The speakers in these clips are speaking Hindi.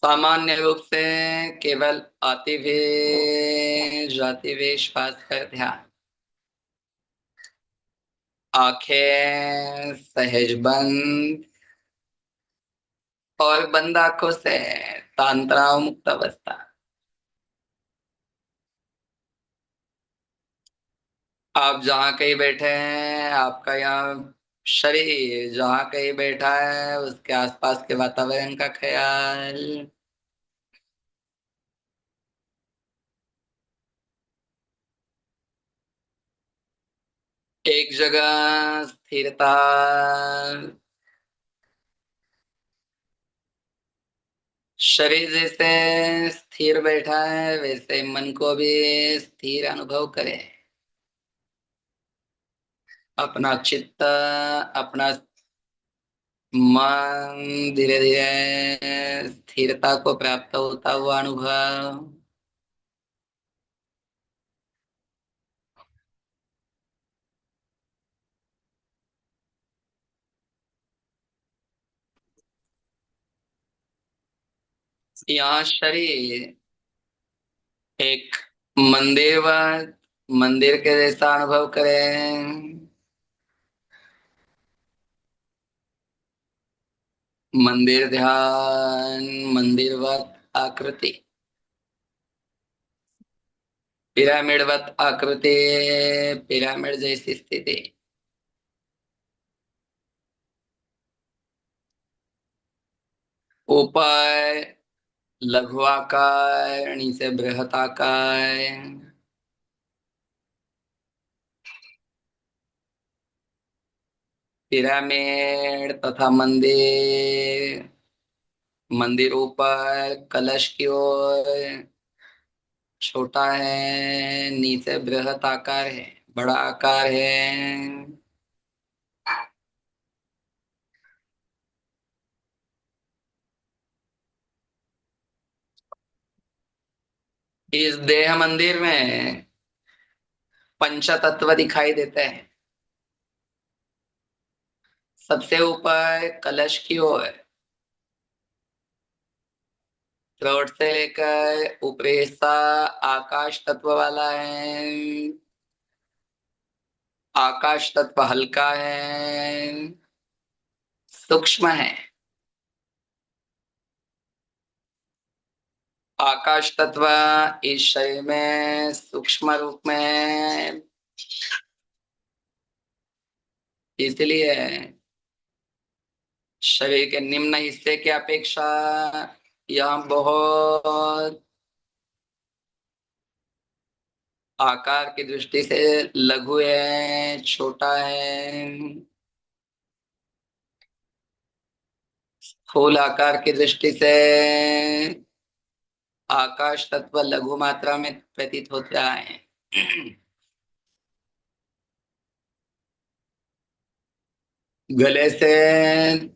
सामान्य रूप से केवल आती हुई जाती हुई श्वास पर ध्यान। आंखें सहज बंद और बंद आंखों से तनाव मुक्त अवस्था। आप जहाँ कहीं बैठे हैं, आपका यहाँ शरीर जहाँ कहीं बैठा है उसके आसपास के वातावरण का ख्याल। एक जगह स्थिरता। शरीर जैसे स्थिर बैठा है वैसे मन को भी स्थिर अनुभव करें। अपना चित्त, अपना मन धीरे धीरे स्थिरता को प्राप्त होता हुआ अनुभव। यहाँ शरीर एक मंदिर व मंदिर के जैसा अनुभव करें। मंदिर ध्यान, मंदिरवत आकृति, पिरामिडवत आकृति, पिरामिड जैसी स्थिति। ऊपर लघु आकार, नीचे बृहत आकार। पिरामिड तथा मंदिर। मंदिर ऊपर कलश की ओर छोटा है, नीचे बृहत आकार है, बड़ा आकार है। इस देह मंदिर में पंच तत्व दिखाई देते हैं। सबसे ऊपर कलश की ओर थ्रोट से लेकर ऊपरी हिस्सा आकाश तत्व वाला है। आकाश तत्व हल्का है, सूक्ष्म है। आकाश तत्व इस शरीर में सूक्ष्म रूप में है, इसलिए शरीर के निम्न हिस्से की अपेक्षा यह बहुत आकार की दृष्टि से लघु है, छोटा है। फूल आकार की दृष्टि से आकाश तत्व लघु मात्रा में प्रतीत होता है। गले से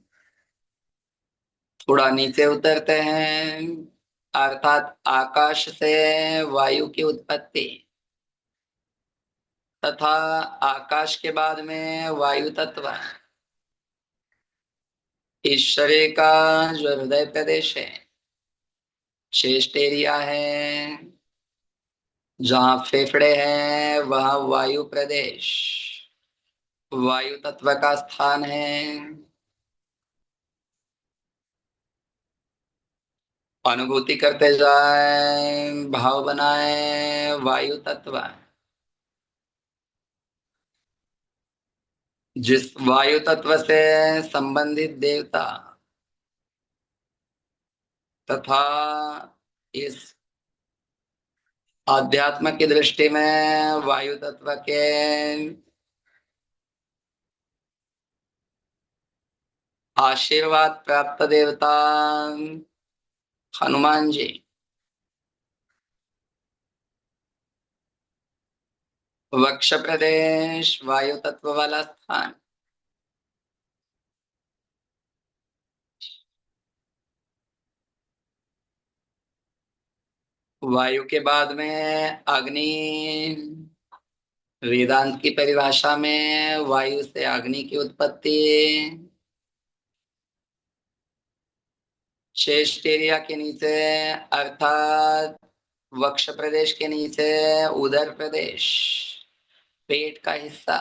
थोड़ा नीचे उतरते हैं, अर्थात आकाश से वायु की उत्पत्ति तथा आकाश के बाद में वायु तत्व। इस शरीर का जो हृदय प्रदेश है, चेस्ट एरिया है, जहाँ फेफड़े हैं वहाँ वायु प्रदेश, वायु तत्व का स्थान है। अनुभूति करते जाए, भाव बनाए वायु तत्व। जिस वायु तत्व से संबंधित देवता तथा इस आध्यात्म की दृष्टि में वायु तत्व के आशीर्वाद प्राप्त देवता हनुमान जी। वक्ष प्रदेश वायु तत्व वाला स्थान। वायु के बाद में अग्नि, वेदांत की परिभाषा में वायु से अग्नि की उत्पत्ति, चेस्ट एरिया के नीचे अर्थात वक्ष प्रदेश के नीचे उदर प्रदेश, पेट का हिस्सा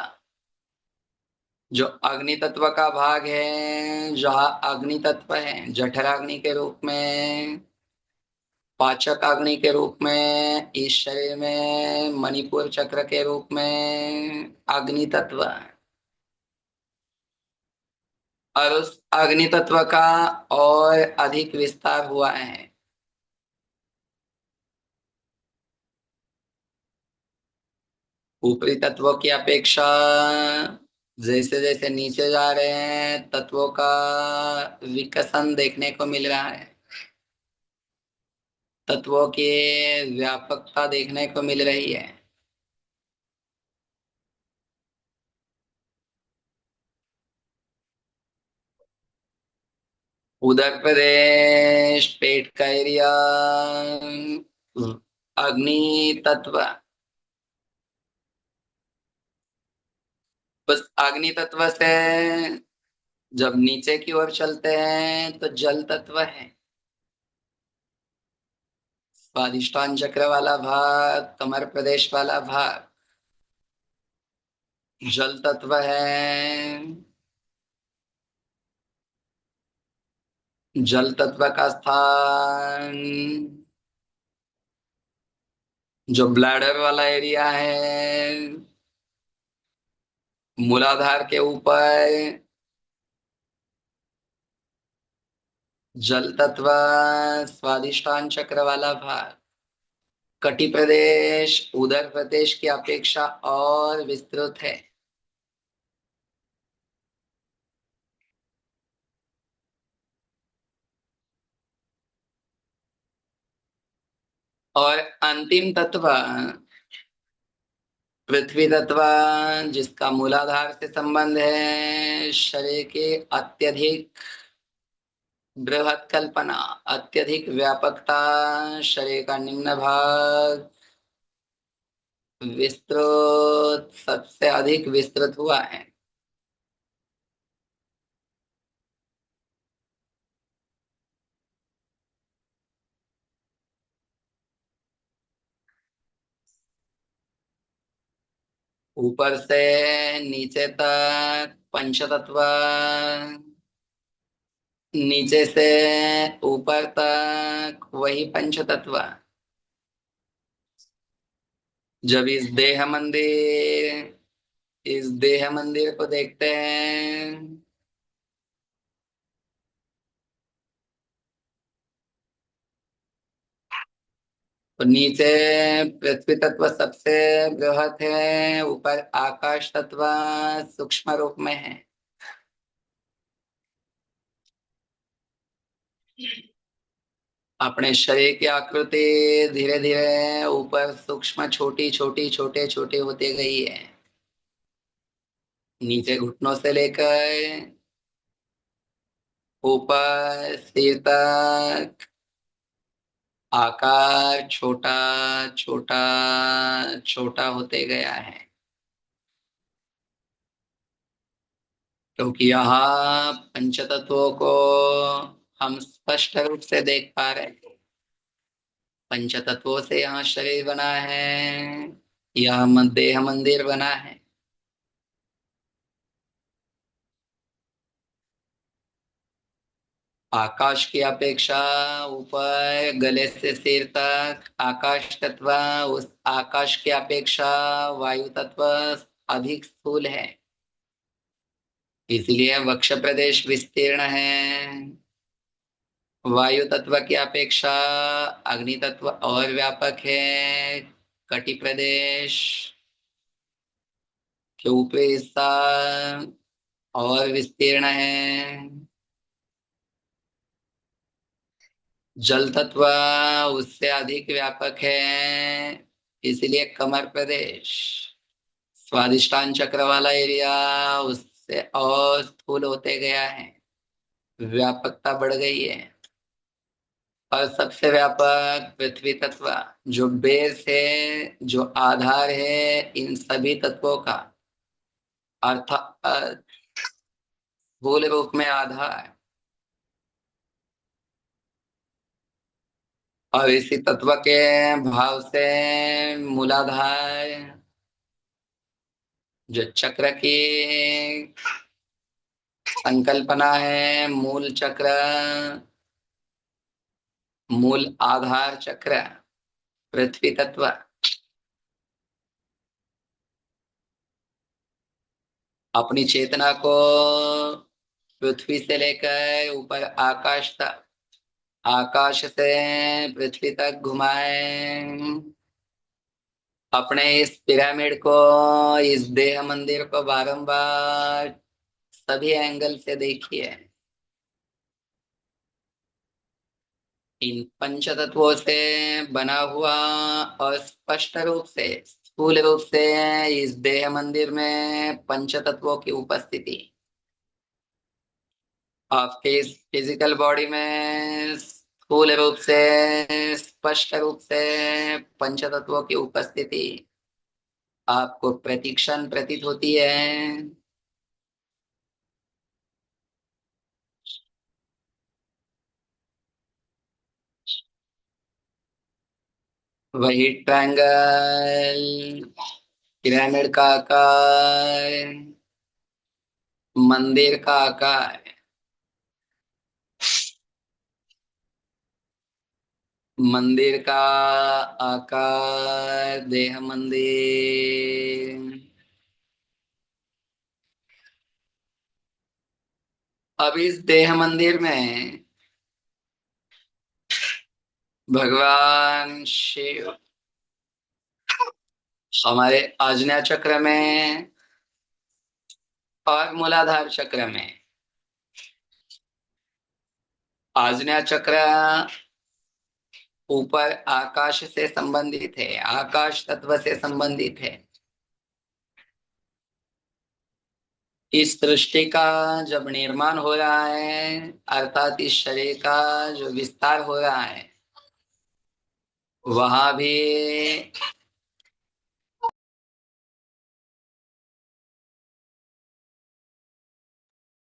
जो अग्नि तत्व का भाग है, जहाँ अग्नि तत्व है जठराग्नि के रूप में, पाचक अग्नि के रूप में, इस शरीर में मणिपुर चक्र के रूप में अग्नि तत्व, और उस अग्नि तत्व का और अधिक विस्तार हुआ है। ऊपरी तत्वों की अपेक्षा जैसे जैसे नीचे जा रहे हैं तत्वों का विकसन देखने को मिल रहा है, तत्वों की व्यापकता देखने को मिल रही है। उदर प्रदेश, पेट का एरिया, अग्नि तत्व, बस अग्नि तत्व से जब नीचे की ओर चलते हैं तो जल तत्व है, स्वादिष्टान चक्र वाला भाग, कमर प्रदेश वाला भाग जल तत्व है। जल तत्व का स्थान जो ब्लैडर वाला एरिया है, मूलाधार के ऊपर जल तत्व, स्वादिष्टान चक्र वाला भाग, कटि प्रदेश उदर प्रदेश की अपेक्षा और विस्तृत है। और अंतिम तत्व पृथ्वी तत्व, जिसका मूलाधार से संबंध है, शरीर के अत्यधिक बृहत कल्पना, अत्यधिक व्यापकता, शरीर का निम्न भाग विस्तृत, सबसे अधिक विस्तृत हुआ है। ऊपर से नीचे तक पंच तत्व, नीचे से ऊपर तक वही पंच तत्व। जब इस देह मंदिर को देखते हैं तो नीचे पृथ्वी तत्व सबसे बृहत है, ऊपर आकाश तत्व सूक्ष्म रूप में है। अपने शरीर की आकृति धीरे धीरे ऊपर सूक्ष्म छोटी छोटी छोटे छोटे होते गई है। नीचे घुटनों से लेकर ऊपर सिर तक आकार छोटा छोटा छोटा होते गया है, क्योंकि यहाँ पंच तत्वों को हम स्पष्ट रूप से देख पा रहे हैं। पंच तत्वों से यहाँ शरीर बना है, यह देह मंदिर बना है। आकाश की अपेक्षा ऊपर गले से सिर तक आकाश तत्व, उस आकाश की अपेक्षा वायु तत्व अधिक स्थूल है, इसलिए वक्ष प्रदेश विस्तीर्ण है। वायु तत्व की अपेक्षा अग्नि तत्व और व्यापक है। कटि प्रदेश के ऊपरी हिस्सा और विस्तीर्ण है। जल तत्व उससे अधिक व्यापक है, इसलिए कमर प्रदेश, स्वादिष्टान चक्र वाला एरिया उससे और स्थूल होते गया है, व्यापकता बढ़ गई है। और सबसे व्यापक पृथ्वी तत्व, जो बेस है, जो आधार है इन सभी तत्वों का, अर्थात स्थूल रूप में आधार। और इसी तत्व के भाव से मूलाधार, जो चक्र की संकल्पना है, मूल चक्र, मूल आधार चक्र, पृथ्वी तत्व, अपनी चेतना को पृथ्वी से लेकर ऊपर आकाश तक, आकाश से पृथ्वी तक घुमाए। अपने इस पिरामिड को, इस देह मंदिर को बारंबार सभी एंगल से देखिए। इन पंच तत्वों से बना हुआ और स्पष्ट रूप से, स्थूल रूप से इस देह मंदिर में पंच तत्वों की उपस्थिति, आपके इस फिजिकल बॉडी में स्थूल रूप से, स्पष्ट रूप से पंच तत्वों की उपस्थिति आपको प्रतिक्षण प्रतीत होती है। वही ट्रायंगल, पिरामिड का आकार, मंदिर का आकार, मंदिर का आकार, देह मंदिर। अब इस देह मंदिर में भगवान शिव हमारे आज्ञा चक्र में और मूलाधार चक्र में, आज्ञा चक्र ऊपर आकाश से संबंधित है, आकाश तत्व से संबंधित है। इस सृष्टि का जब निर्माण हो रहा है, अर्थात इस शरीर का जो विस्तार हो रहा है, वहां भी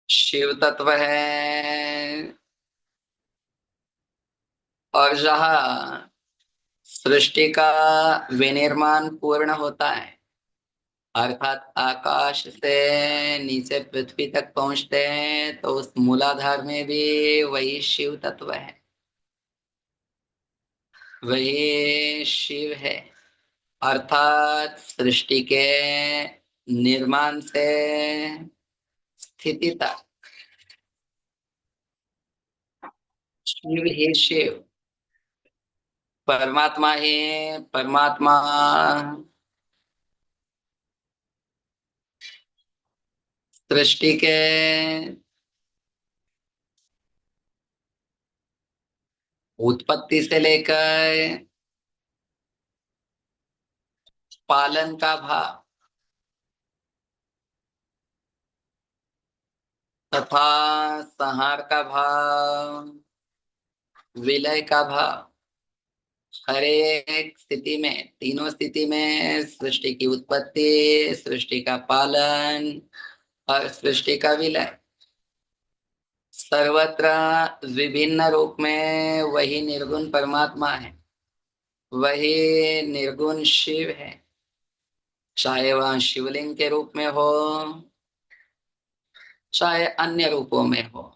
शिव तत्व है। और जहाँ सृष्टि का विनिर्माण पूर्ण होता है, अर्थात आकाश से नीचे पृथ्वी तक पहुंचते हैं, तो उस मूलाधार में भी वही शिव तत्व है, वही शिव है। अर्थात सृष्टि के निर्माण से स्थिति तक शिव ही शिव, परमात्मा ही परमात्मा। सृष्टि के उत्पत्ति से लेकर पालन का भाव तथा संहार का भाव, विलय का भाव, हर एक स्थिति में, तीनों स्थिति में सृष्टि की उत्पत्ति, सृष्टि का पालन और सृष्टि का विलय, सर्वत्र विभिन्न रूप में वही निर्गुण परमात्मा है, वही निर्गुण शिव है। चाहे वह शिवलिंग के रूप में हो, चाहे अन्य रूपों में हो।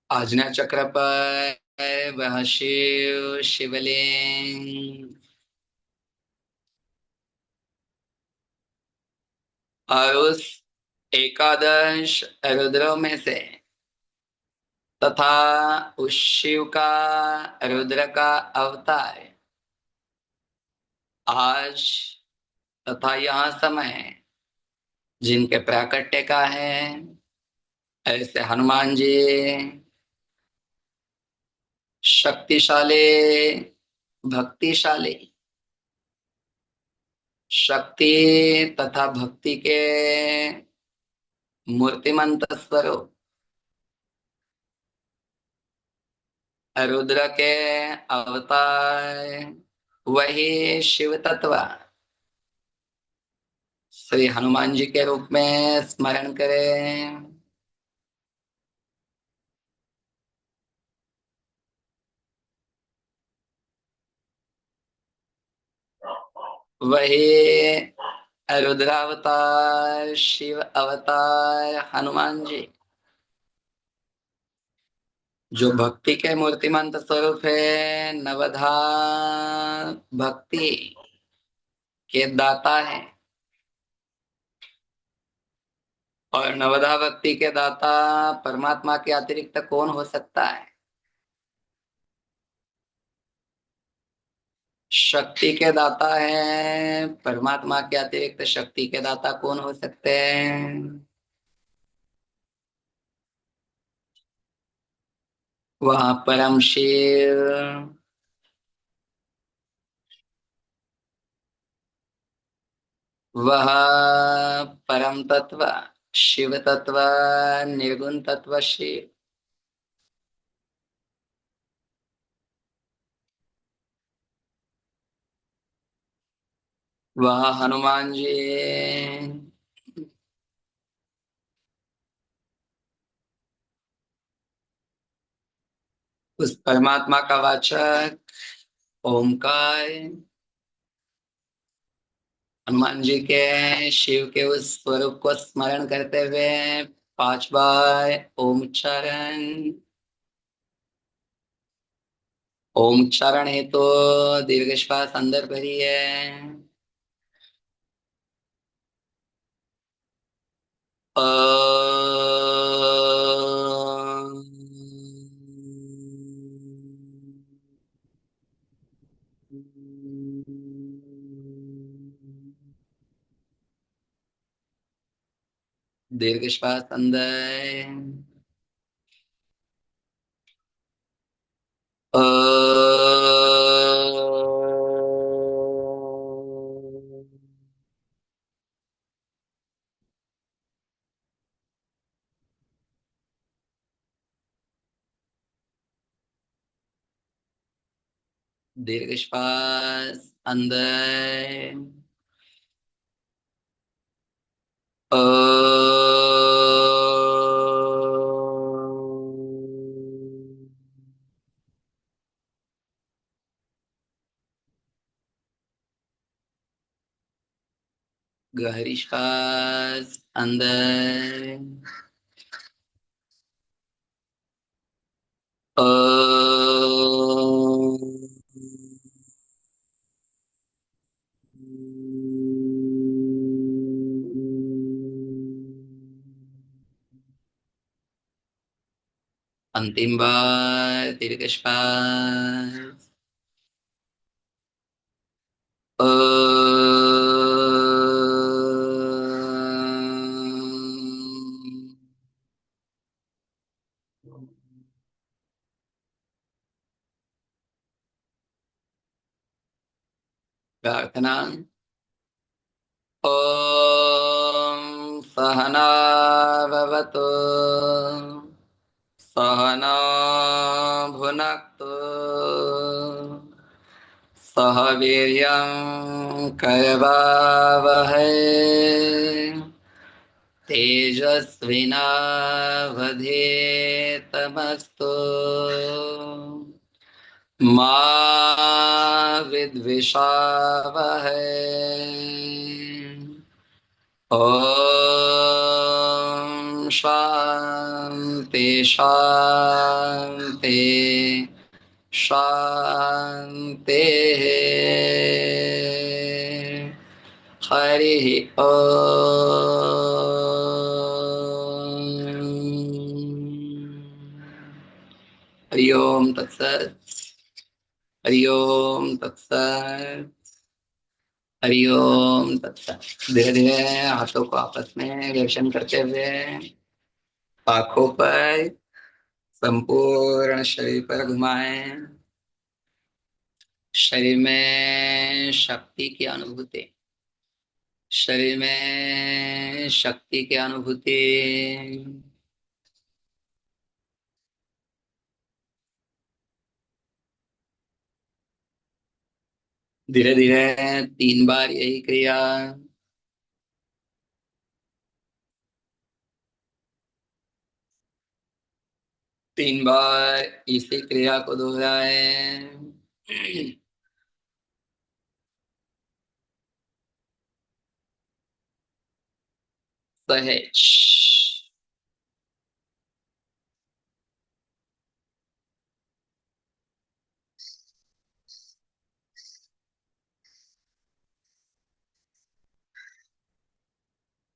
आज्ञा चक्र पर वह शिव, शिवलिंग, और उस एकादश रुद्रों में से तथा उस शिव का, रुद्र का अवतार आज तथा यहाँ समय जिनके प्राकट्य का है, ऐसे हनुमान जी, शक्तिशाली, भक्तिशाली। शक्ति तथा भक्ति के मूर्तिमंत स्वरूप, रुद्र के अवतार, वही शिव तत्व श्री हनुमान जी के रूप में स्मरण करें। वही रुद्रावतार, शिव अवतार हनुमान जी, जो भक्ति के मूर्तिमंत स्वरूप है, नवधा भक्ति के दाता है। और नवधा भक्ति के दाता परमात्मा के अतिरिक्त कौन हो सकता है? शक्ति के दाता है, परमात्मा के अतिरिक्त शक्ति के दाता कौन हो सकते हैं? वह परम शिव, वह परम तत्व शिव तत्व, निर्गुण तत्व शिव, वह हनुमान जी। उस परमात्मा का वाचक ओमकार, हनुमान जी के शिव के उस स्वरूप को स्मरण करते हुए 5 बार ओम उच्चारण। ओम उच्चारण है तो दीर्घ श्वास अंदर भरी है। अ दीर्घ श्वास अंदर। अ दीर्घ श्वास अंदर। अ गहरी श्वास अंदर। अ अंतिम बार दीर्घ श्वास। अ प्रार्थना। ओम सहना भवतु, सहना भुनक्तु, सह वीर्यं करवावहै, तेजस्विनावधीतमस्तु मा विद्विषावहै। ओम शांति शांति शांति। हरि ओम। हरि ओम तत्सत। हरि ओम तत्सत। हरि ओम तत्सत। धीरे धीरे हाथों को आपस में घर्षण करते हुए आंखों पर संपूर्ण शरीर पर घुमाएं। शरीर में शक्ति की अनुभूति, शरीर में शक्ति की अनुभूति। धीरे धीरे 3 बार यही क्रिया। 3 बार इसी क्रिया को दोहराएं। सहज।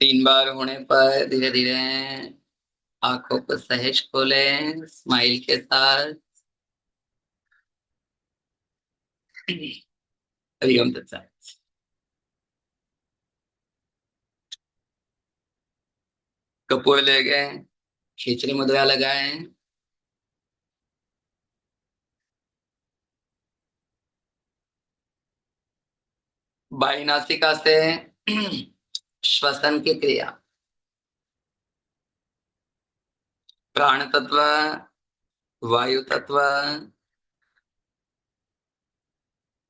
3 बार होने पर धीरे धीरे आंखों को सहज खोलें, स्माइल के साथ। हरिओम तत्सत। कपूर ले गए, खींचनी मुद्रा लगाएं। बाई नासिका से श्वसन की क्रिया। प्राण तत्व, वायु तत्व,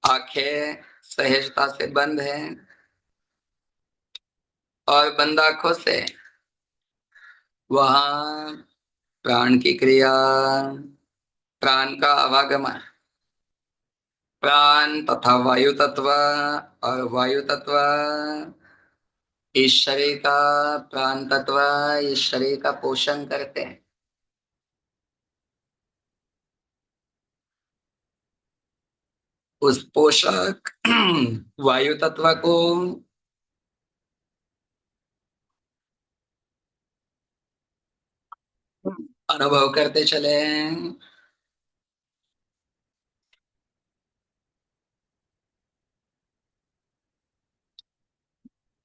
आंखें सहजता से बंद है और बंद आंखों से वहां प्राण की क्रिया, प्राण का आवागमन। प्राण तथा वायु तत्व और वायु तत्व इस शरीर का, प्राण तत्व इस शरीर का पोषण करते हैं। उस पोषक वायु तत्व को अनुभव करते चले।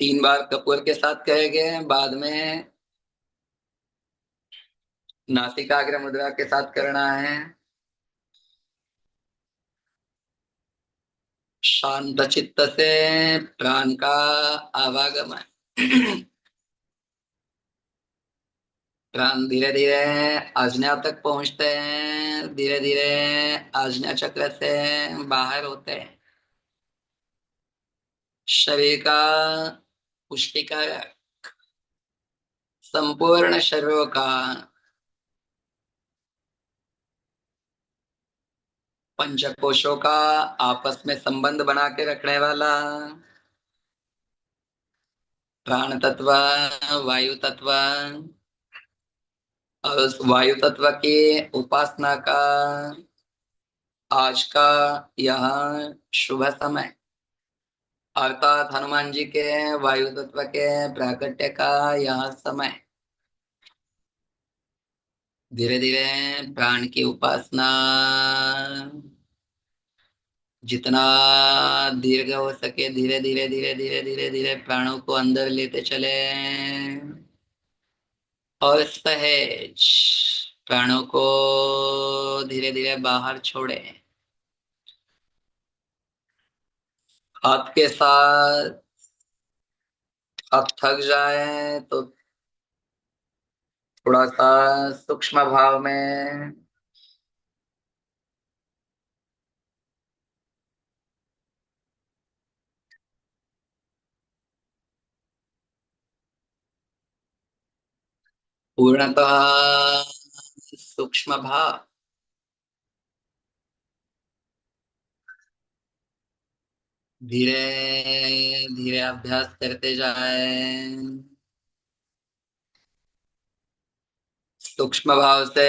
3 बार कपूर के साथ कहेंगे, बाद में नासिकाग्र मुद्रा के साथ करना है। शांत चित्त से प्राण का आवागमन। प्राण धीरे धीरे आज्ञा तक पहुंचते हैं, धीरे धीरे आज्ञा चक्र से बाहर होते हैं। शरीर का पुष्टिकारक, संपूर्ण शरीरों का पंचकोशों का आपस में संबंध बना के रखने वाला प्राण तत्व, वायु तत्व और उस वायु तत्व की उपासना का आज का यह शुभ समय, अर्थात हनुमान जी के वायु तत्व के प्राकट्य का यह समय। धीरे धीरे प्राण की उपासना जितना दीर्घ हो सके धीरे धीरे धीरे धीरे धीरे धीरे प्राणों को अंदर लेते चले और सहज प्राणों को धीरे धीरे बाहर छोड़े। हाथ के साथ आप थक जाए तो थोड़ा सा सूक्ष्म भाव में पूर्णतः सूक्ष्म भाव धीरे धीरे अभ्यास करते जाए। सूक्ष्म भाव से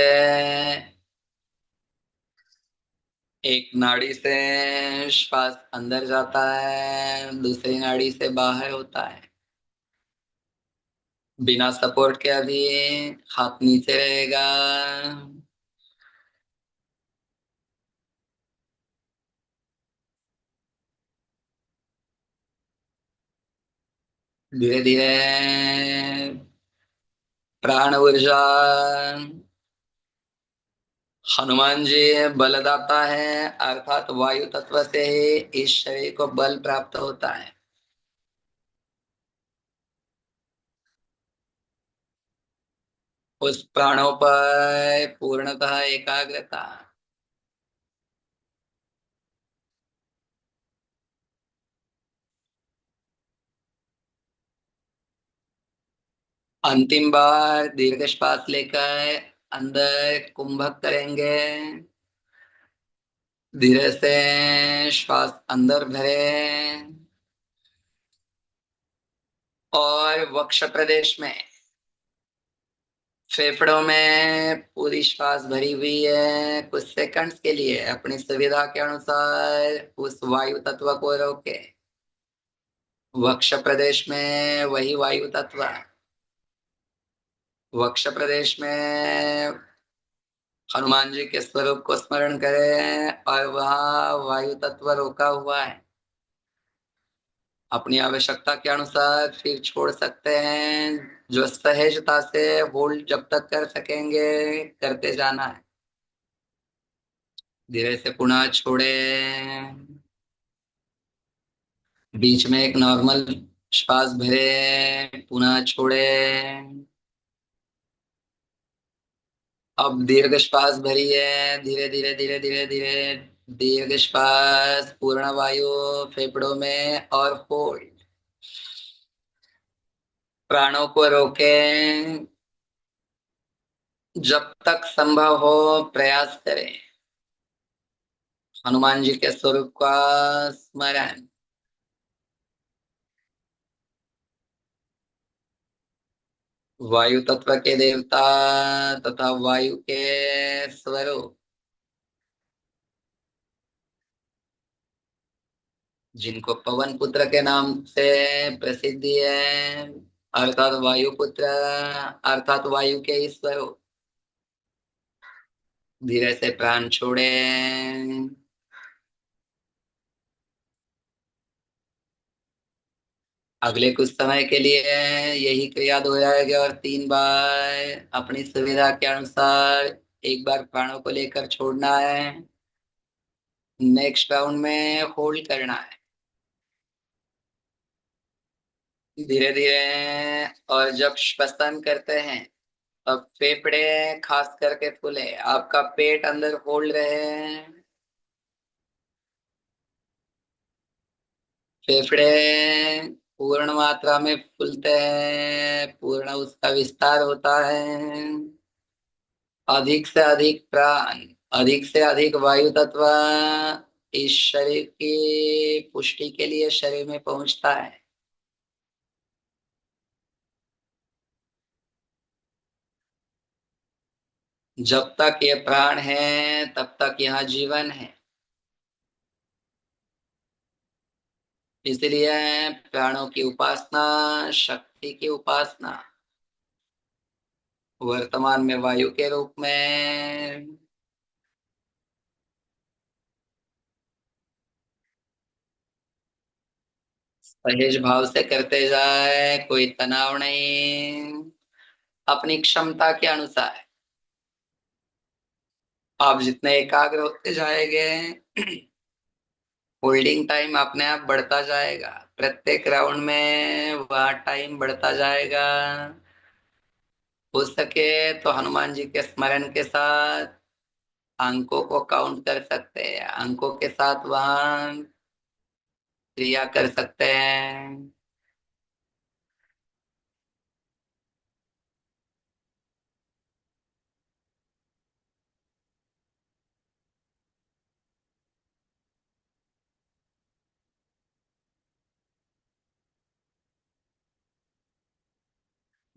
एक नाड़ी से श्वास अंदर जाता है, दूसरी नाड़ी से बाहर होता है। बिना सपोर्ट के अभी हाथ नीचे रहेगा। धीरे धीरे प्राण ऊर्जा हनुमान जी बलदाता है, अर्थात वायु तत्व से ही इस शरीर को बल प्राप्त होता है। उस प्राणों पर पूर्णतः एकाग्रता। अंतिम बार दीर्घ श्वास लेकर अंदर कुंभक करेंगे। धीरे से श्वास अंदर भरे और वक्ष प्रदेश में, फेफड़ों में पूरी श्वास भरी हुई है। कुछ सेकंड्स के लिए अपनी सुविधा के अनुसार उस वायु तत्व को रोके। वक्ष प्रदेश में वही वायु तत्व, वक्ष प्रदेश में हनुमान जी के स्वरूप को स्मरण करें और वहाँ वायु तत्व रोका हुआ है। अपनी आवश्यकता के अनुसार फिर छोड़ सकते हैं। जो सहजता से होल्ड जब तक कर सकेंगे करते जाना है। धीरे से पुनः छोड़े। बीच में एक नॉर्मल श्वास भरे, पुनः छोड़े। अब दीर्घ श्वास भरिए, धीरे धीरे धीरे धीरे धीरे। दीर्घ श्वास पूर्ण वायु फेफड़ों में और होल्ड। प्राणों को रोकें। जब तक संभव हो प्रयास करें हनुमान जी के स्वरूप का स्मरण। वायु तत्व के देवता तथा वायु के स्वरूप, जिनको पवन पुत्र के नाम से प्रसिद्धि है, अर्थात वायु पुत्र, अर्थात वायु के ही स्वरूप। धीरे से प्राण छोड़े। अगले कुछ समय के लिए यही क्रिया दोहराएंगे और 3 बार अपनी सुविधा के अनुसार। एक बार प्राणों को लेकर छोड़ना है, नेक्स्ट राउंड में होल्ड करना है धीरे धीरे। और जब श्वसन करते हैं तब फेफड़े खास करके फूले, आपका पेट अंदर होल्ड रहे। फेफड़े पूर्ण मात्रा में फूलते हैं, पूर्ण उसका विस्तार होता है। अधिक से अधिक प्राण, अधिक से अधिक वायु तत्व इस शरीर की पुष्टि के लिए शरीर में पहुंचता है। जब तक ये प्राण है तब तक यहाँ जीवन है। इसलिए प्राणों की उपासना, शक्ति की उपासना वर्तमान में वायु के रूप में। सहज भाव से करते जाए, कोई तनाव नहीं। अपनी क्षमता के अनुसार आप जितने एकाग्र होते जाएंगे होल्डिंग टाइम अपने आप बढ़ता जाएगा। प्रत्येक राउंड में वह टाइम बढ़ता जाएगा। हो सके तो हनुमान जी के स्मरण के साथ अंकों को काउंट कर सकते हैं, अंकों के साथ वहां क्रिया कर सकते हैं।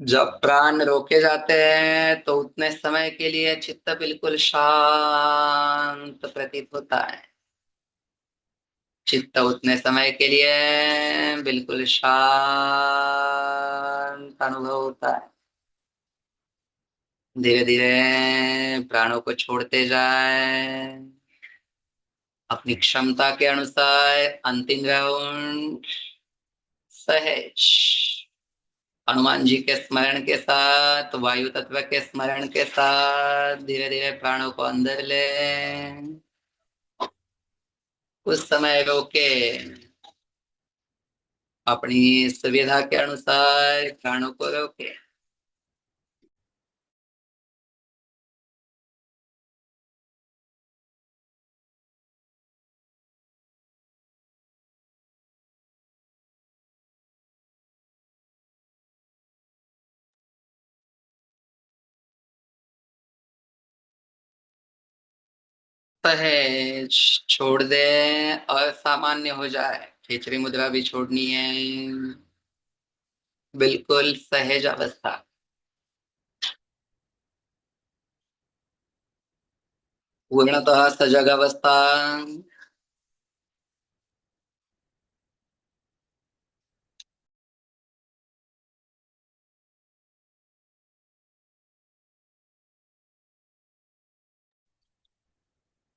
जब प्राण रोके जाते हैं तो उतने समय के लिए चित्त बिल्कुल शांत प्रतीत होता है। चित्त उतने समय के लिए बिल्कुल शांत अनुभव होता है। धीरे धीरे प्राणों को छोड़ते जाए अपनी क्षमता के अनुसार। अंतिम राउंड सहज। हनुमान जी के स्मरण के साथ, वायु तत्व के स्मरण के साथ धीरे धीरे प्राणों को अंदर ले। उस समय रोके, अपनी सुविधा के अनुसार प्राणों को रोके। सहेज छोड़ दे और सामान्य हो जाए। खिचड़ी मुद्रा भी छोड़नी है। बिल्कुल सहज अवस्था। पूर्णतः सजग अवस्था।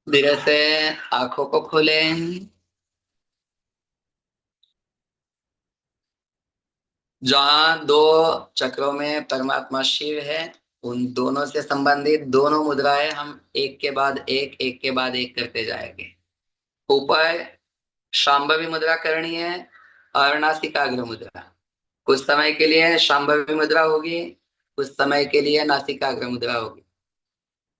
धीरे से आंखों को खोलें। जहां दो चक्रों में परमात्मा शिव है, उन दोनों से संबंधित दोनों मुद्राएं हम एक के बाद एक करते जाएंगे। ऊपर शांभवी मुद्रा करनी है और नासिकाग्र मुद्रा। कुछ समय के लिए शांभवी मुद्रा होगी, कुछ समय के लिए नासिकाग्र मुद्रा होगी।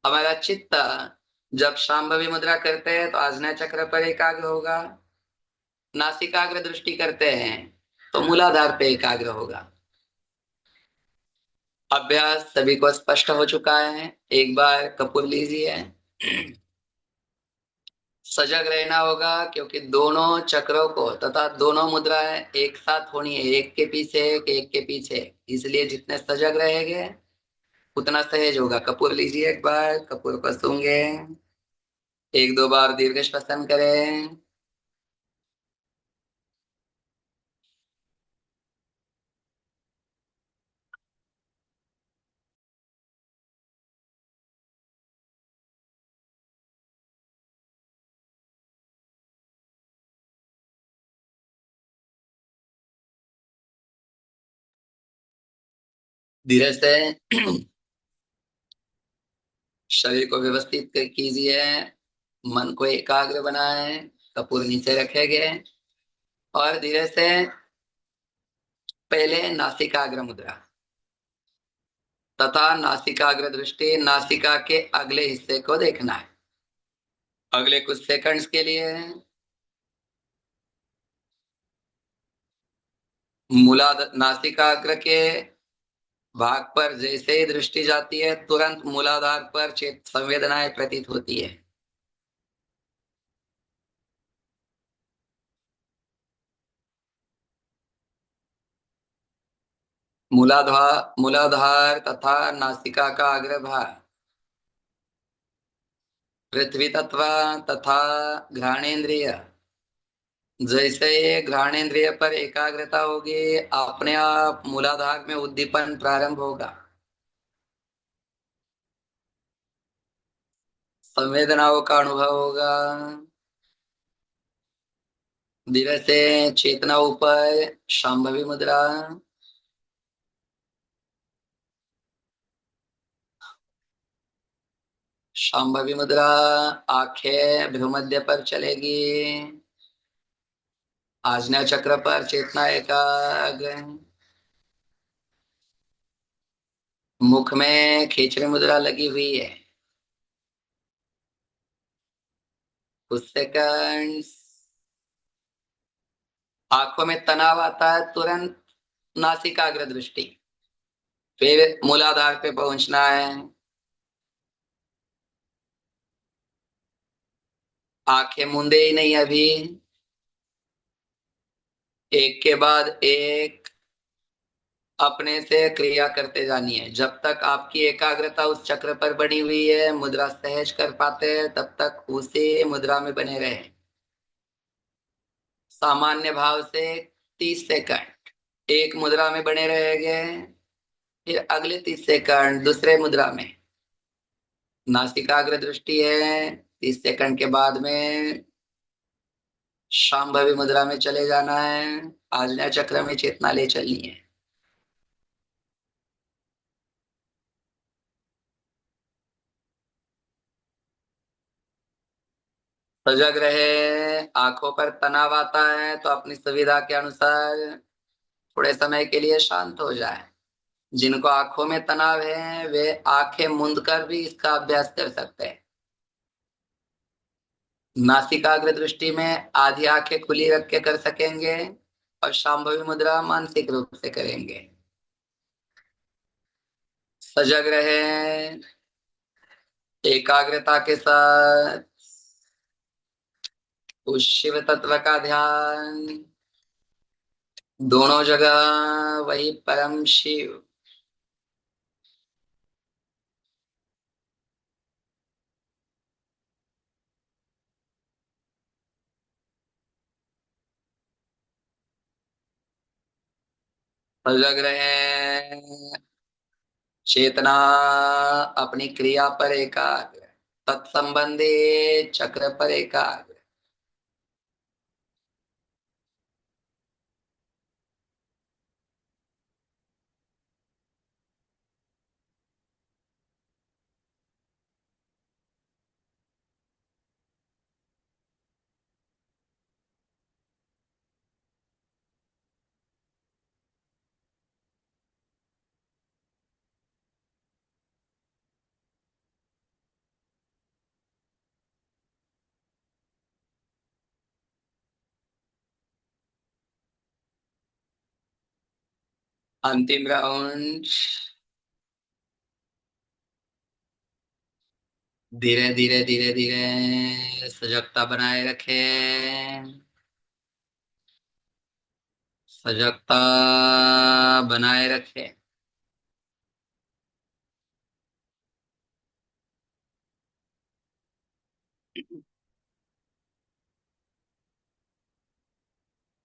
हमारा चित्त जब शांभवी मुद्रा करते हैं तो आज्ञा चक्र पर एकाग्र होगा। नासिकाग्र दृष्टि करते हैं तो मूलाधार पे एकाग्र होगा। अभ्यास सभी को स्पष्ट हो चुका है। एक बार कपूर लीजिए। सजग रहना होगा क्योंकि दोनों चक्रों को तथा दोनों मुद्राएं एक साथ होनी है, एक के पीछे एक के पीछे। इसलिए जितने सजग रहेंगे उतना सहज होगा। कपूर लीजिए, एक बार कपूर को सूंघे, एक दो बार दीर्घ श्वसन करें। धीरे से शरीर को व्यवस्थित कीजिए, मन को एकाग्र बनाए। कपूर नीचे रखेंगे और धीरे से पहले नासिकाग्र मुद्रा तथा नासिकाग्र दृष्टि, नासिका के अगले हिस्से को देखना है। अगले कुछ सेकंड्स के लिए नासिकाग्र के भाग पर जैसे ही दृष्टि जाती है तुरंत मूलाधार पर चेत संवेदनाएं प्रतीत होती है। मूलाधार तथा नासिका का अग्रभाग पृथ्वी तत्व तथा घ्राणेन्द्रिय, जैसे ही घ्राणेन्द्रिय पर एकाग्रता होगी अपने आप मूलाधार में उद्दीपन प्रारंभ होगा। संवेदनाओं का अनुभव होगा। धीरे से चेतना ऊपर, शांभवी मुद्रा। शांभवी मुद्रा, आंखें भ्रूमध्य पर चलेगी। आज्ञा चक्र पर चेतना एकाग्र। मुख में खींचड़ी मुद्रा लगी हुई है। कुछ सेकंड। आंखों में तनाव आता है तुरंत नासिकाग्र दृष्टि, फिर मूलाधार पे पहुंचना है। आंखें मूंदे ही नहीं अभी, एक के बाद एक अपने से क्रिया करते जानी है। जब तक आपकी एकाग्रता उस चक्र पर बनी हुई है, मुद्रा सहज कर पाते हैं, तब तक उसी मुद्रा में बने रहे। सामान्य भाव से 30 सेकंड एक मुद्रा में बने रहेंगे, फिर अगले 30 सेकंड दूसरे मुद्रा में। नासिकाग्र दृष्टि है, 30 सेकंड के बाद में शांभवी मुद्रा में चले जाना है। आज्ञा चक्र में चेतना ले चलनी है। सजग रहे। आंखों पर तनाव आता है तो अपनी सुविधा के अनुसार थोड़े समय के लिए शांत हो जाए। जिनको आंखों में तनाव है वे आंखें मूंद कर भी इसका अभ्यास कर सकते हैं। नासिकाग्र दृष्टि में आधी आंखें खुली रख के कर सकेंगे और शांभवी मुद्रा मानसिक रूप से करेंगे। सजग रहे एकाग्रता के साथ उस शिव तत्व का ध्यान। दोनों जगह वही परम शिव। सजग रहे चेतना अपनी क्रिया पर एकाग्र, तत्संबंधी चक्र पर एकाग्र। अंतिम राउंड। धीरे धीरे धीरे धीरे सजगता बनाए रखें। सजगता बनाए रखें।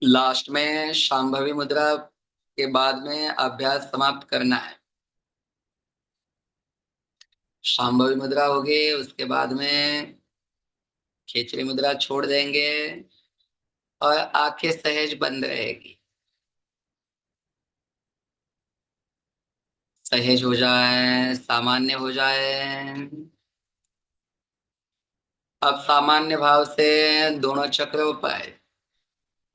लास्ट में शांभवी मुद्रा के बाद में अभ्यास समाप्त करना है। शांभवी मुद्रा होगी उसके बाद में खेचरी मुद्रा छोड़ देंगे और आंखें सहज बंद रहेगी। सहज हो जाए, सामान्य हो जाए। अब सामान्य भाव से दोनों चक्रों पर,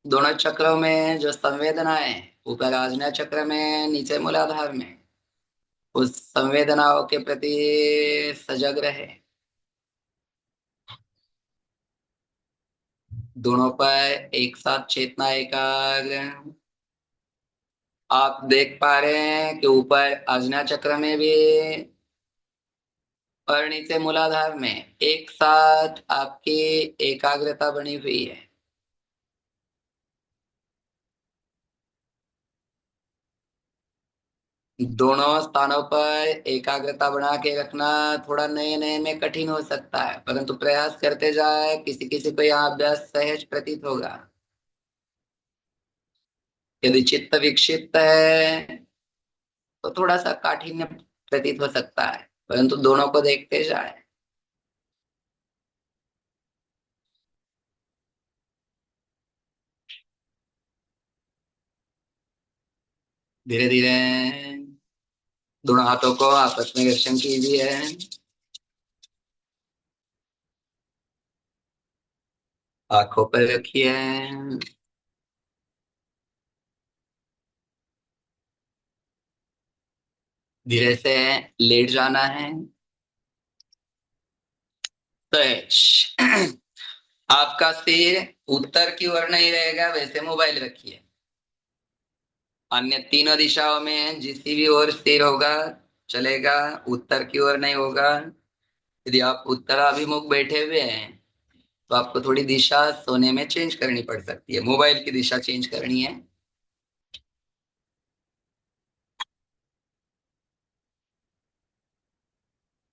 दोनों चक्रों में जो संवेदनाएं ऊपर आज्ञा चक्र में नीचे मूलाधार में, उस संवेदनाओं के प्रति सजग रहे। दोनों पर एक साथ चेतना एकाग्र। आप देख पा रहे हैं कि ऊपर आज्ञा चक्र में भी और नीचे मूलाधार में एक साथ आपकी एकाग्रता बनी हुई है। दोनों स्थानों पर एकाग्रता बना के रखना थोड़ा नए नए में कठिन हो सकता है, परंतु प्रयास करते जाए। किसी किसी को यह अभ्यास सहज प्रतीत होगा। यदि चित्त विक्षिप्त है तो थोड़ा सा काठिन्य प्रतीत हो सकता है, परंतु दोनों को देखते जाए। धीरे धीरे दोनों हाथों को आपस में घर्षण कीजिए। आंखों पर रखिए। धीरे से लेट जाना है। सहज। आपका सिर उत्तर की ओर नहीं रहेगा, वैसे मोबाइल रखिए। अन्य तीनों दिशाओं में जिस भी ओर सिर होगा चलेगा, उत्तर की ओर नहीं होगा। यदि आप उत्तराभिमुख बैठे हुए हैं तो आपको थोड़ी दिशा सोने में चेंज करनी पड़ सकती है, मोबाइल की दिशा चेंज करनी है।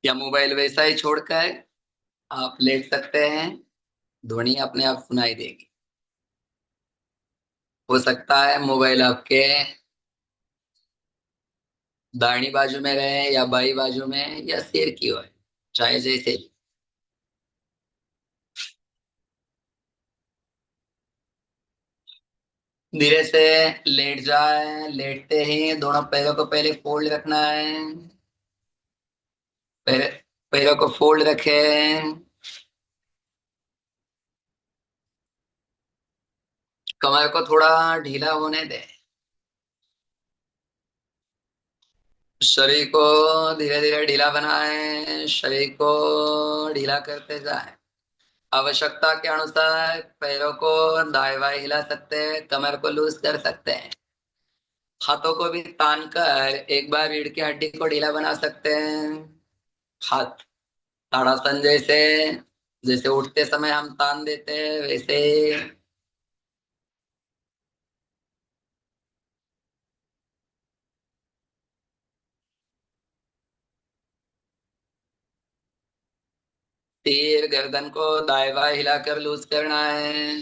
या मोबाइल वैसा ही छोड़कर आप लेट सकते हैं। ध्वनि अपने आप सुनाई देगी। हो सकता है मोबाइल आपके दाहिनी बाजू में रहे या बाई बाजू में या सिर की ओर, चाहे जैसे भी। धीरे से लेट जाए। लेटते ही दोनों पैरों को पहले फोल्ड रखना है। पैर, पैरों को फोल्ड रखें। कमर को थोड़ा ढीला होने दे। शरीर को धीरे धीरे ढीला बनाए, शरीर को ढीला करते जाए। आवश्यकता के अनुसार पैरों को दाएं बाएं हिला सकते हैं, कमर को लूज कर सकते हैं। हाथों को भी तान कर एक बार रीढ़ की हड्डी को ढीला बना सकते हैं। हाथ ताड़ासन जैसे, जैसे उठते समय हम तान देते हैं वैसे। सिर गर्दन को दाएं बाएं हिलाकर लूज करना है।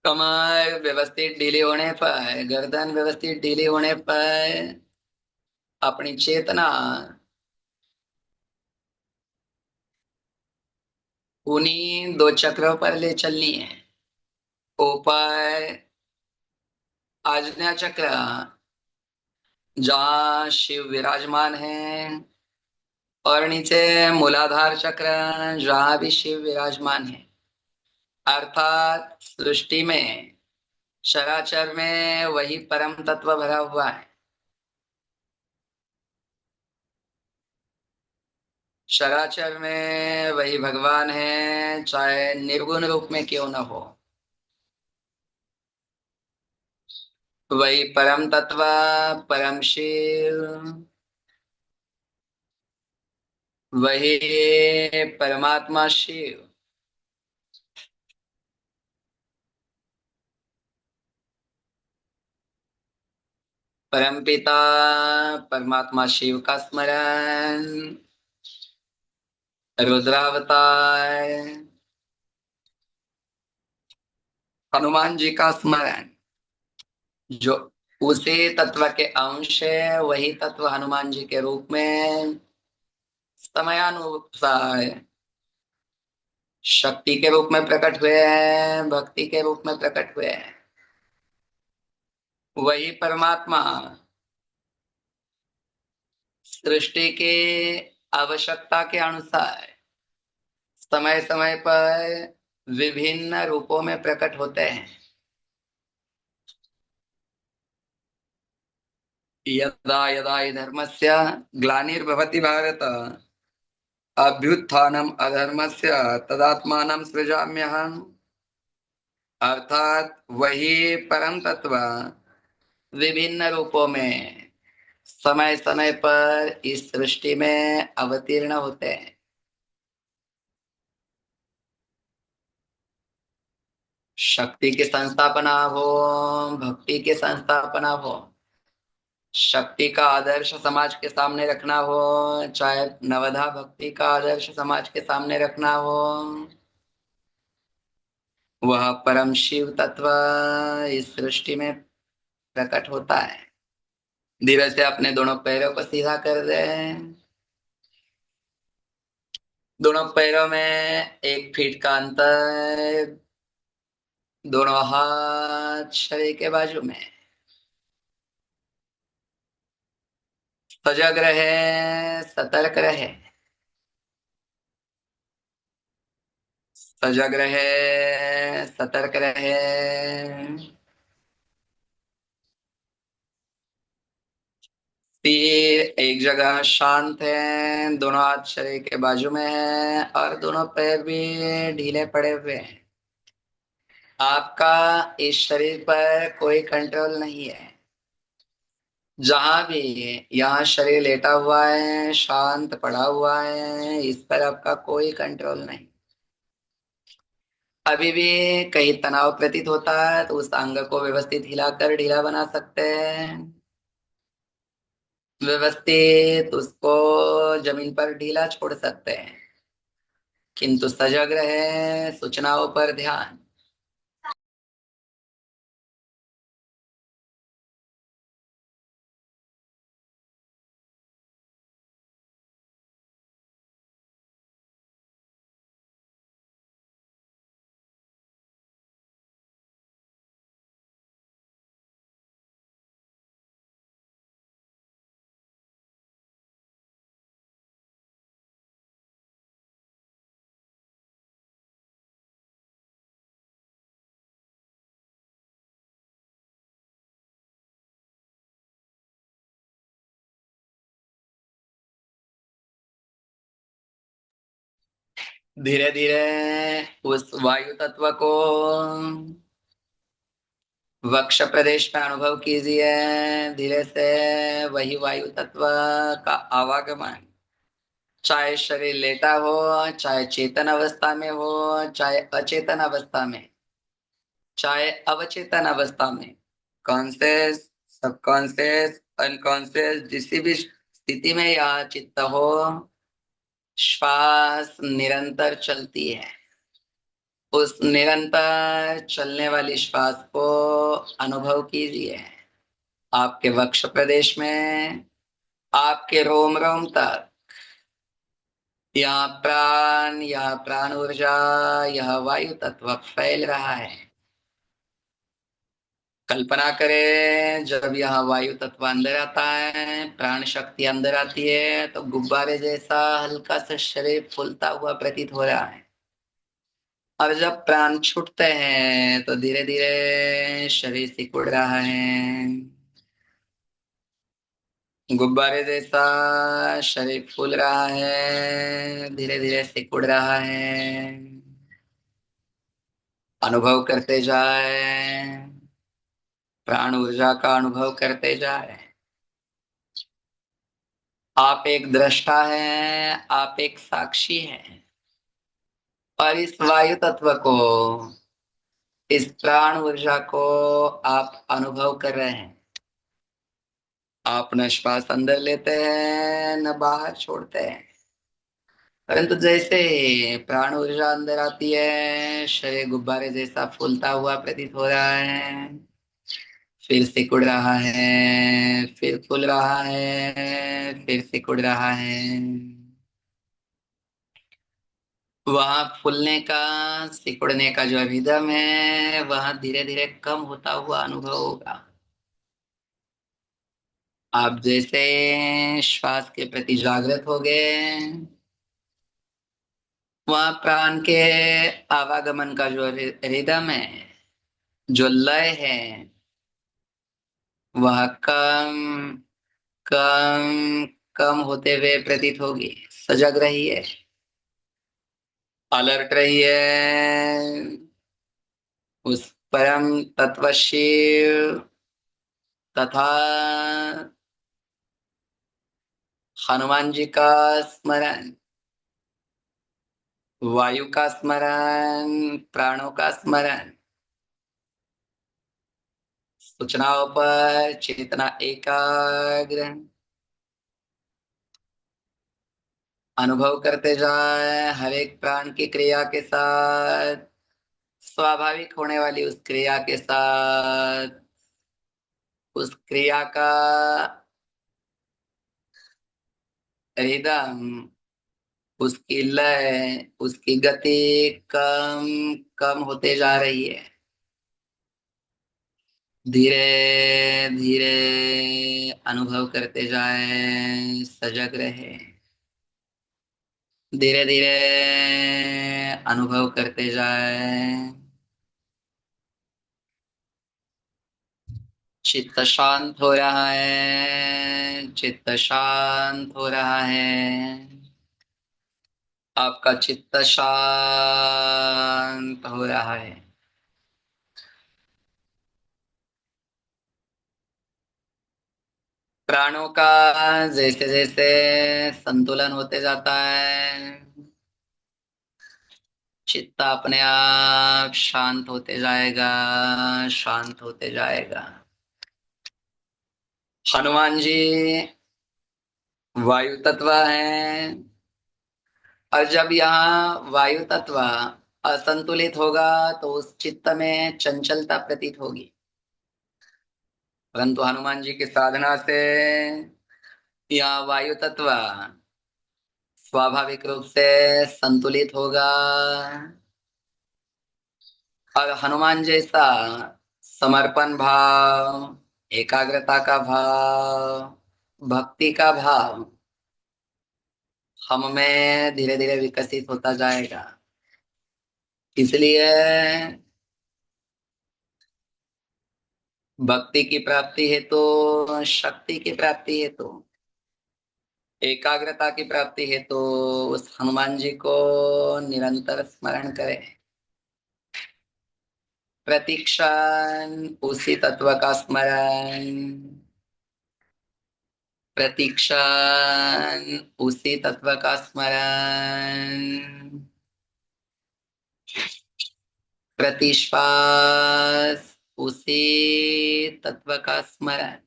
कमर व्यवस्थित ढीली होने पर, गर्दन व्यवस्थित ढीली होने पर अपनी चेतना उन्हीं दो चक्रों पर ले चलनी है। ऊपर आज्ञा चक्र, जहाँ शिव विराजमान है, और नीचे मूलाधार चक्र, जहाँ भी शिव विराजमान है। अर्थात सृष्टि में, चराचर में वही परम तत्व भरा हुआ है। चराचर में वही भगवान है, चाहे निर्गुण रूप में क्यों न हो। वही परम तत्व, परम शिव, वही परमात्मा शिव, परम पिता परमात्मा शिव का स्मरण, रुद्रावतार हनुमान जी का स्मरण। जो उसी तत्व के अंश है, वही तत्व हनुमान जी के रूप में समयानुसार शक्ति के रूप में प्रकट हुए हैं, भक्ति के रूप में प्रकट हुए हैं। वही परमात्मा सृष्टि के आवश्यकता के अनुसार समय समय पर विभिन्न रूपों में प्रकट होते हैं। यदा यदा हि धर्मस्य ग्लानिर्भवति भारत, अभ्युत्थानम अधर्मस्य तदात्मानं सृजाम्यहम्। अर्थात वही परम तत्व विभिन्न रूपों में समय समय पर इस सृष्टि में अवतीर्ण होते हैं। शक्ति की संस्थापना हो, भक्ति की संस्थापना हो, शक्ति का आदर्श समाज के सामने रखना हो, चाहे नवधा भक्ति का आदर्श समाज के सामने रखना हो, वह परम शिव तत्व इस सृष्टि में प्रकट होता है। धीरे से अपने दोनों पैरों को सीधा कर दे। दोनों पैरों में 1 फीट का अंतर, दोनों हाथ शरीर के बाजू में। सजग रहे, सतर्क रहे, सजग रहे, सतर्क रहे। तीर एक जगह शांत है, दोनों हाथ शरीर के बाजू में है और दोनों पैर भी ढीले पड़े हुए हैं। आपका इस शरीर पर कोई कंट्रोल नहीं है। जहां भी यहाँ शरीर लेटा हुआ है, शांत पड़ा हुआ है, इस पर आपका कोई कंट्रोल नहीं। अभी भी कहीं तनाव प्रतीत होता है तो उस अंग को व्यवस्थित हिलाकर ढीला बना सकते हैं। व्यवस्थित उसको जमीन पर ढीला छोड़ सकते हैं, किंतु सजग रहे, सूचनाओं पर ध्यान। धीरे धीरे उस वायु तत्व को वक्ष प्रदेश में अनुभव कीजिए। धीरे से वही वायु तत्व का आवागमन, चाहे शरीर लेटा हो, चाहे चेतन अवस्था में हो, चाहे अचेतन अवस्था में, चाहे अवचेतन अवस्था में, कॉन्शियस, सबकॉन्शियस, अनकॉन्शियस, जिसी भी स्थिति में यह चित्त हो, श्वास निरंतर चलती है। उस निरंतर चलने वाली श्वास को अनुभव कीजिए। आपके वक्ष प्रदेश में, आपके रोम रोम तक, यह प्राण ऊर्जा, यह वायु तत्व फैल रहा है। कल्पना करें, जब यह वायु तत्व अंदर आता है, प्राण शक्ति अंदर आती है, तो गुब्बारे जैसा हल्का सा शरीर फूलता हुआ प्रतीत हो रहा है। और जब प्राण छूटते हैं तो धीरे धीरे शरीर सिकुड़ रहा है। गुब्बारे जैसा शरीर फूल रहा है, धीरे धीरे सिकुड़ रहा है। अनुभव करते जाए, प्राण ऊर्जा का अनुभव करते जाए। आप एक दृष्टा हैं, आप एक साक्षी हैं, और इस वायु तत्व को, इस प्राण ऊर्जा को आप अनुभव कर रहे हैं। आप न श्वास अंदर लेते हैं, न बाहर छोड़ते हैं, परंतु जैसे प्राण ऊर्जा अंदर आती है, शरीर गुब्बारे जैसा फूलता हुआ प्रतीत हो रहा है, फिर सिकुड़ रहा है, फिर फूल रहा है, फिर सिकुड़ रहा है। वहां फूलने का, सिकुड़ने का जो रिदम है, वह धीरे धीरे कम होता हुआ अनुभव होगा। आप जैसे श्वास के प्रति जागृत हो गए, वहां प्राण के आवागमन का जो रिदम है, जो लय है, वह कम कम कम होते हुए प्रतीत होगी। सजग रहिए, अलर्ट रहिए। उस परम तत्व शिव तथा हनुमान जी का स्मरण, वायु का स्मरण, प्राणों का स्मरण, सूचनाओं पर चेतना एकाग्र, अनुभव करते जाए। हर एक प्राण की क्रिया के साथ, स्वाभाविक होने वाली उस क्रिया के साथ, उस क्रिया का रिदम, उसकी लय, उसकी गति कम कम होते जा रही है। धीरे धीरे अनुभव करते जाएं, सजग रहे। धीरे धीरे अनुभव करते जाएं। चित्त शांत हो रहा है, चित्त शांत हो रहा है। आपका चित्त शांत हो रहा है। प्राणों का जैसे जैसे संतुलन होते जाता है, चित्त अपने आप शांत होते जाएगा, शांत होते जाएगा। हनुमान जी वायु तत्व है, और जब यहाँ वायु तत्व असंतुलित होगा तो उस चित्त में चंचलता प्रतीत होगी। परंतु हनुमान जी की साधना से यह वायु तत्व स्वाभाविक रूप से संतुलित होगा, और हनुमान जैसा समर्पण भाव, एकाग्रता का भाव, भक्ति का भाव हम में धीरे धीरे विकसित होता जाएगा। इसलिए भक्ति की प्राप्ति हेतु, शक्ति की प्राप्ति हेतु एकाग्रता की प्राप्ति है तो उस हनुमान जी को निरंतर स्मरण करें। प्रतीक्षण उसी तत्व का स्मरण, प्रतीक्षण उसी तत्व का स्मरण, प्रतिश्वास उसी तत्व का स्मरण।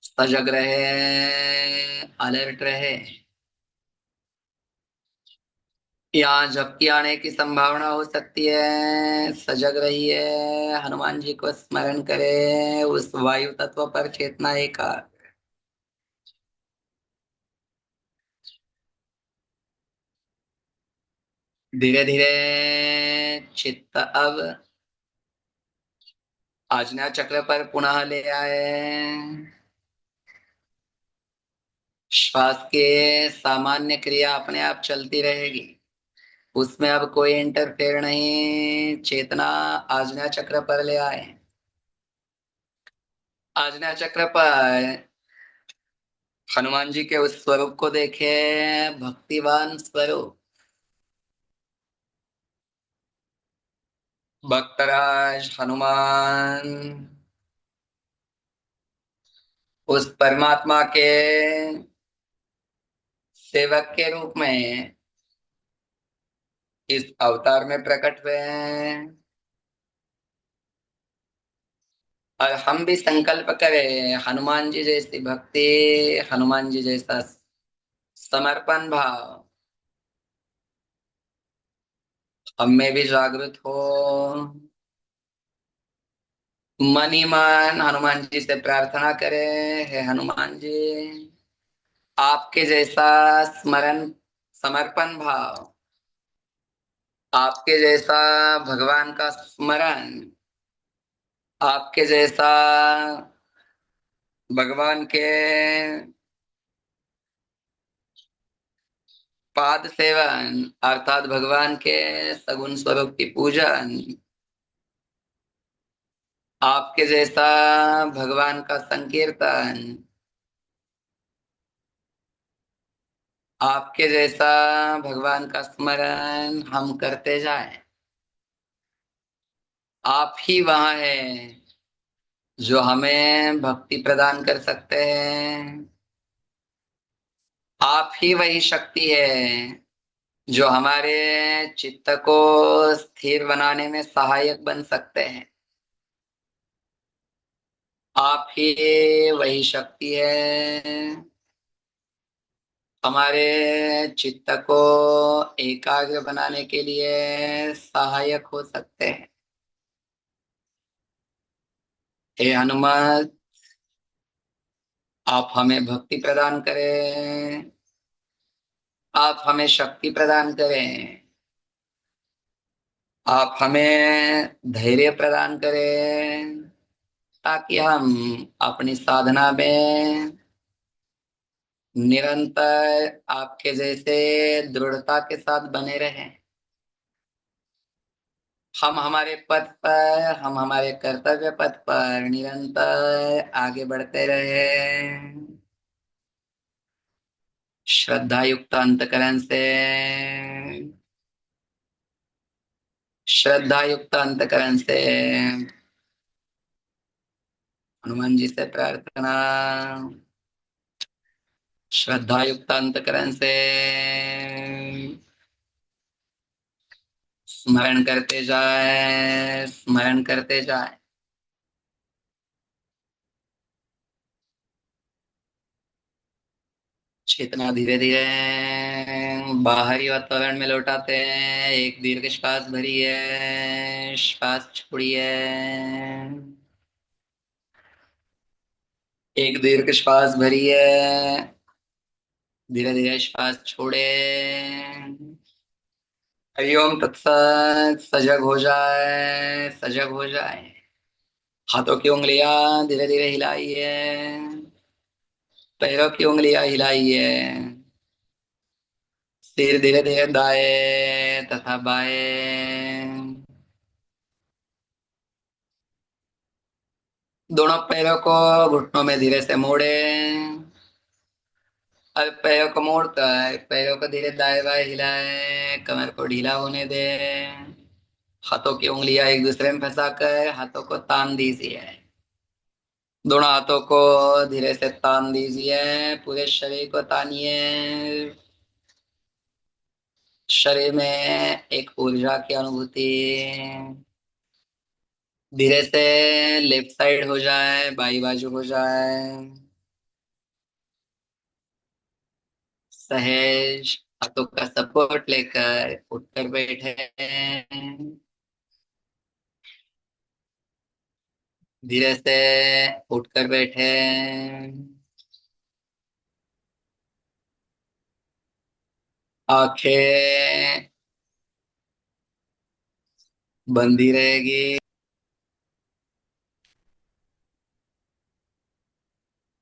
सजग रहे, अलर्ट रहे। यहाँ झपकी आने की संभावना हो सकती है, सजग रहिए, हनुमान जी को स्मरण करें, उस वायु तत्व पर चेतना एकाग्र। धीरे धीरे चित्त अब आज्ञा चक्र पर पुनः ले आए। श्वास के सामान्य क्रिया अपने आप चलती रहेगी, उसमें अब कोई इंटरफेयर नहीं। चेतना आज्ञा चक्र पर ले आए। आज्ञा चक्र पर हनुमान जी के उस स्वरूप को देखे, भक्तिवान स्वरूप। भक्तराज हनुमान उस परमात्मा के सेवक के रूप में इस अवतार में प्रकट हुए हैं। और हम भी संकल्प करें हनुमान जी जैसी भक्ति, हनुमान जी जैसा समर्पण भाव हम में भी जागृत हो। मन ही मन हनुमान जी से प्रार्थना करें, हे हनुमान जी, आपके जैसा स्मरण, समर्पण भाव, आपके जैसा भगवान का स्मरण, आपके जैसा भगवान के पाद सेवन, अर्थात भगवान के सगुण स्वरूप की पूजन, आपके जैसा भगवान का संकीर्तन, आपके जैसा भगवान का स्मरण हम करते जाएं। आप ही वहां हैं जो हमें भक्ति प्रदान कर सकते हैं। आप ही वही शक्ति है जो हमारे चित्त को स्थिर बनाने में सहायक बन सकते हैं। आप ही वही शक्ति है हमारे चित्त को एकाग्र बनाने के लिए सहायक हो सकते हैं। हे हनुमत, आप हमें भक्ति प्रदान करें, आप हमें शक्ति प्रदान करें, आप हमें धैर्य प्रदान करें, ताकि हम अपनी साधना में निरंतर आपके जैसे दृढ़ता के साथ बने रहें। हम हमारे पथ पर, हम हमारे कर्तव्य पथ पर निरंतर आगे बढ़ते रहें। श्रद्धा युक्त अंतकरण से, श्रद्धा युक्त अंतकरण से हनुमान जी से प्रार्थना, श्रद्धा युक्त अंतकरण से स्मरण करते जाए, स्मरण करते जाए। चेतना धीरे धीरे बाहरी वातावरण में लौटाते हैं। एक दीर्घ श्वास भरिए, श्वास छोड़िए। एक दीर्घ श्वास भरिए, धीरे धीरे श्वास छोड़े। हरिओम तत्सत। सजग हो जाए, सजग हो जाए। हाथों की उंगलियां धीरे धीरे हिलाइए, पैरों की उंगलियां हिलाइए। सिर धीरे धीरे दाएं तथा बाएं, दोनों पैरों को घुटनों में धीरे से मोड़े। अब पैरों को मोड़कर पैरों को धीरे दाएं बाएं हिलाए, कमर को ढीला होने दे। हाथों की उंगलियां एक दूसरे में फंसाकर हाथों को तान दीजिए। दोनों हाथों को धीरे से तान दीजिए, पूरे शरीर को तानिए। शरीर में एक ऊर्जा की अनुभूति। धीरे से लेफ्ट साइड हो जाए, बाई बाजू हो जाए। सहज हाथों का सपोर्ट लेकर उठकर बैठे। धीरे से उठकर बैठे। आंखें बंदी रहेगी।